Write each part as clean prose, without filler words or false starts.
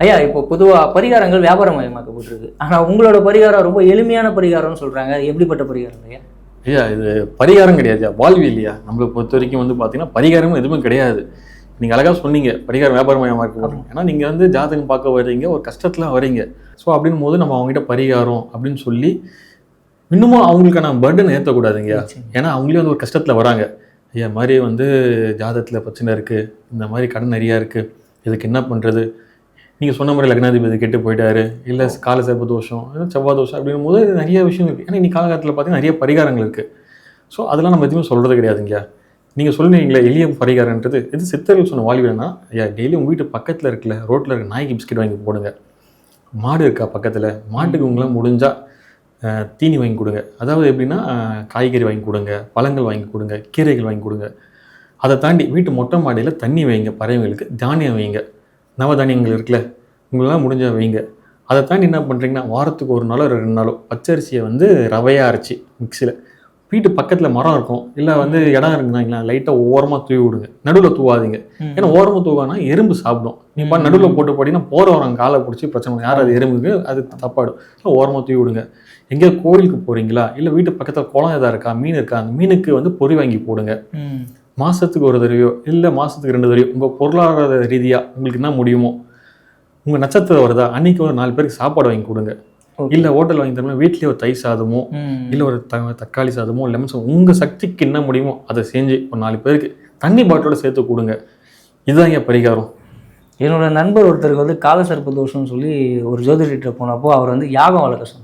ஐயா, இப்போ பொதுவாக பரிகாரங்கள் வியாபாரமயமாக்கப்பட்டிருக்கு. ஆனால் உங்களோட பரிகாரம் ரொம்ப எளிமையான பரிகாரம்னு சொல்கிறாங்க. எப்படிப்பட்ட பரிகாரம் ஐயா? ஐயா, இது பரிகாரம் கிடையாது, வாழ்வியல் இல்லையா? நம்மளை பொறுத்த வரைக்கும் பார்த்தீங்கன்னா பரிகாரமும் எதுவுமே கிடையாது. நீங்கள் அழகாக சொன்னீங்க, பரிகாரம் வியாபாரமயமாக்கப்பட்டிருக்கு. ஏன்னா நீங்கள் ஜாதகம் பார்க்க வர்றீங்க, ஒரு கஷ்டத்தில் வரீங்க. ஸோ அப்படின் போது நம்ம அவங்ககிட்ட பரிகாரம் அப்படின்னு சொல்லி இன்னமும் அவங்களுக்கான பர்டன் ஏற்றக்கூடாதுங்க. ஏன்னா அவங்களே ஒரு கஷ்டத்தில் வராங்க. ஐயா மாதிரி ஜாதகத்தில் பிரச்சனை இருக்குது, இந்த மாதிரி கடன் நிறையா இருக்குது, இதுக்கு என்ன பண்ணுறது? நீங்கள் சொன்ன மாதிரி லக்னாதிபதி கெட்டு போயிட்டாரு, இல்லை கால சர்ப்ப தோஷம், செவ்வாய் தோஷம் அப்படின்னும் போது நிறைய விஷயம் இருக்குது. ஏன்னா இன்னைக்கு காலகட்டத்தில் பார்த்தீங்கன்னா நிறைய பரிகாரங்கள் இருக்குது. ஸோ அதெல்லாம் நம்ம எதுவுமே சொல்கிறது கிடையாதுங்க. நீங்கள் சொல்லுவீங்களா எளிய பரிகாரன்றது இது சித்தர்கள் சொன்ன வாழ்வியல்னா, ஐயா டெய்லி உங்கள் வீட்டு பக்கத்தில் இருக்குல்ல, ரோட்டில் இருக்க நாய்க்கு பிஸ்கெட் வாங்கி போடுங்க. மாடு இருக்கா பக்கத்தில், மாட்டுக்கு உங்களால் முடிஞ்சால் தீனி வாங்கி கொடுங்க. அதாவது எப்படின்னா காய்கறி வாங்கி கொடுங்க, பழங்கள் வாங்கி கொடுங்க, கீரைகள் வாங்கி கொடுங்க. அதை தாண்டி வீட்டு மொட்டை மாடியில் தண்ணி வைங்க, பறவைகளுக்கு தானியம் வைங்க, நவதானியங்கள் இருக்குல்ல, உங்களால் முடிஞ்ச வைங்க. அதை தாண்டி என்ன பண்ணுறீங்கன்னா வாரத்துக்கு ஒரு நாளோ 2 நாளோ பச்சரிசியை ரவையாக அரைச்சி மிக்சியில் வீட்டு பக்கத்தில் மரம் இருக்கும், இல்லை இடம் இருக்குன்னா லைட்டாக ஓரமாக தூவி விடுங்க. நடுவில் தூவாதீங்க. ஏன்னா ஓரமாக தூவானா எறும்பு சாப்பிடும். நீங்கள் நடுவில் போட்டு போட்டிங்கன்னா போகிற வரவங்க காலை பிடிச்சி பிரச்சனை, யார் அது எறும்புக்கு அது தப்பாடும். ஸோ ஓரமாக தூவி விடுங்க. எங்கேயோ கோவிலுக்கு போகிறீங்களா, இல்லை வீட்டு பக்கத்தில் குளம் எதாவது இருக்கா, மீன் இருக்கா, அந்த மீனுக்கு பொறி வாங்கி போடுங்க. மாதத்துக்கு ஒரு தடவையோ இல்லை மாதத்துக்கு 2 தடவையோ உங்கள் பொருளாதார ரீதியாக உங்களுக்கு என்ன முடியுமோ, உங்கள் நட்சத்திரம் வருதா அன்றைக்கி ஒரு 4 பேருக்கு சாப்பாடு வாங்கி கொடுங்க. இல்லை ஹோட்டல் வாங்கி தரணும், வீட்லேயே ஒரு தயிர் சாதமோ இல்லை ஒரு தக்காளி சாதமோ லெமன் சாதம் உங்கள் சக்திக்கு என்ன முடியுமோ அதை செஞ்சு ஒரு 4 பேருக்கு தண்ணி பாட்டிலோட சேர்த்து கொடுங்க. இதுதான் என் பரிகாரம். என்னோட நண்பர் ஒருத்தருக்கு கால சர்ப்ப தோஷம்னு சொல்லி ஒரு ஜோதிடர்கிட்ட போனப்போ அவர் யாகம் வளர்க்க சொன்னார்.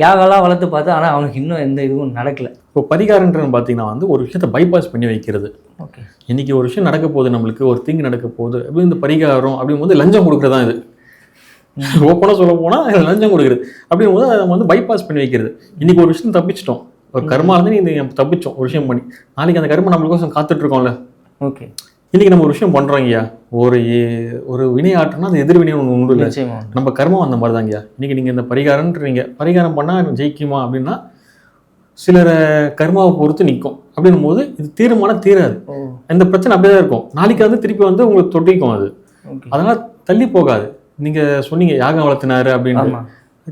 யாகெல்லாம் வளர்த்து பார்த்தா, ஆனால் அவனுக்கு இன்னும் எந்த இதுவும் நடக்கலை. இப்போ பரிகாரன்றது பார்த்தீங்கன்னா ஒரு விஷயத்தை பைபாஸ் பண்ணி வைக்கிறது. ஓகே, இன்றைக்கி ஒரு விஷயம் நடக்க போகுது, நம்மளுக்கு ஒரு தீங்கு நடக்க போகுது அப்படி இந்த பரிகாரம் அப்படிங்கும்போது லஞ்சம் கொடுக்குறது தான் இது. ஓப்பனாக சொல்ல போனால் லஞ்சம் கொடுக்குறது அப்படிங்கும்போது அதை பைபாஸ் பண்ணி வைக்கிறது. இன்றைக்கி ஒரு விஷயம் தப்பிச்சிட்டோம், ஒரு கர்மா நீங்கள் தப்பிச்சோம் ஒரு விஷயம் பண்ணி, நாளைக்கு அந்த கர்மா நம்மளுக்கோசம் காத்துட்ருக்கோம்ல. ஓகே, இன்றைக்கி நம்ம ஒரு விஷயம் பண்ணுறோங்கய்யா, ஒரு வினை ஆற்றுனா அது எதிர்வினை ஒன்று உண்டு இல்லை. நம்ம கர்மம் அந்த மாதிரி தாங்கய்யா. இன்றைக்கி நீங்கள் இந்த பரிகாரம்ன்றீங்க, பரிகாரம் பண்ணால் ஜெயிக்குமா அப்படின்னா சிலரை கர்மாவை பொறுத்து நிற்கும். அப்படின்னும் போது இது தீர்மானம் தீராது. இந்த பிரச்சனை அப்படியே தான் இருக்கும். நாளைக்கு திருப்பி உங்களுக்கு தொட்டிக்கும் அது. அதனால் தள்ளி போகாது. நீங்கள் சொன்னீங்க யாகம் வளர்த்தினாரு அப்படின்னு,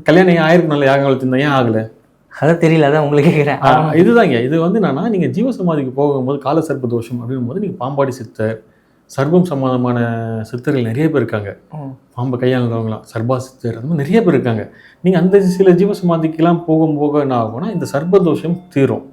கல்யாணம் ஆயிருக்கு, நல்ல யாகம் வளர்த்திருந்தா ஏன் ஆகலை? அதான் தெரியல, அதான் உங்களுக்கு கேட்குறேன். இதுதாங்க, இது என்னன்னா நீங்கள் ஜீவசமாதிக்கு போகும்போது கால சர்ப்ப தோஷம் அப்படின்னும் போது நீங்கள் பாம்பாடி சித்தர், சர்ப்பம் சம்பந்தமான சித்தர்கள் நிறைய பேர் இருக்காங்க. பாம்பை கையாளுறவங்களாம் சர்பா சித்தர், அந்த மாதிரி நிறைய பேர் இருக்காங்க. நீங்கள் அந்த சில ஜீவசமாதிக்கெல்லாம் போக என்ன ஆகும்னா இந்த சர்ப்ப தோஷம் தீரும்.